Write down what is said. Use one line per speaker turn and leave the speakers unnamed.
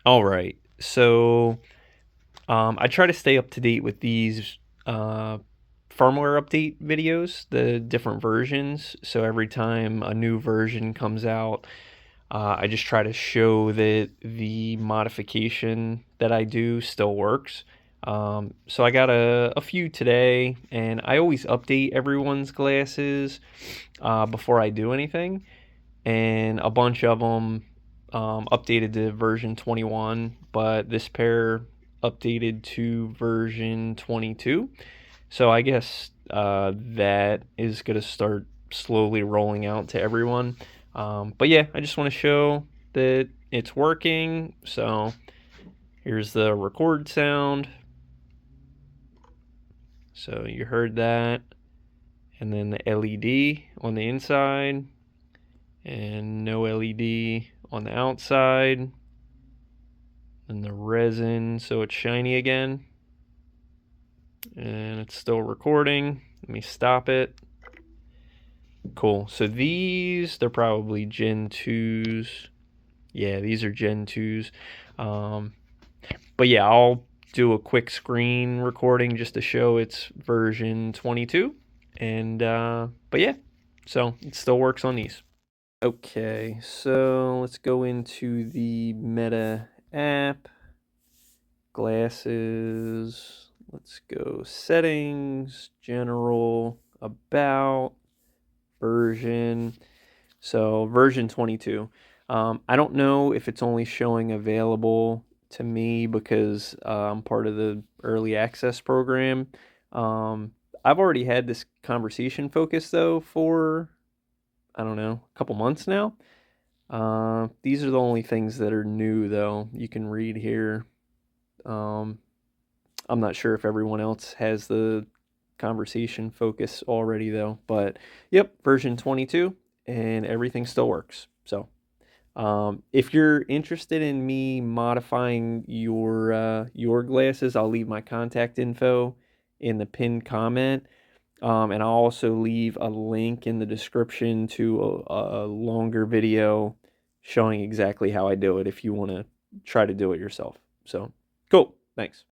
All right. So I try to stay up to date with these firmware update videos, the different versions. So every time a new version comes out, I just try to show that the modification that I do still works. So I got a few today, and I always update everyone's glasses before I do anything. And a bunch of them updated to version 21, but this pair updated to version 22. So I guess that is going to start slowly rolling out to everyone. But yeah, I just want to show that it's working. So here's the record sound. So you heard that. And then the LED on the inside. And no LED on the outside. And the resin, so it's shiny again. And it's still recording. Let me stop it. Cool. So they're probably Gen 2s. Yeah, these are Gen 2s. But yeah, I'll do a quick screen recording just to show it's version 22. And, but yeah, so it still works on these. Okay, so let's go into the Meta app, glasses. Let's go settings, general, about, version. So version 22. I don't know if it's only showing available to me because I'm part of the early access program. I've already had this conversation focus though for, I don't know, a couple months now. These are the only things that are new though. You can read here. Um, I'm not sure if everyone else has the conversation focus already though, but yep, version 22 and everything still works. So, if you're interested in me modifying your glasses, I'll leave my contact info in the pinned comment. And I'll also leave a link in the description to a longer video showing exactly how I do it if you want to try to do it yourself. So, cool. Thanks.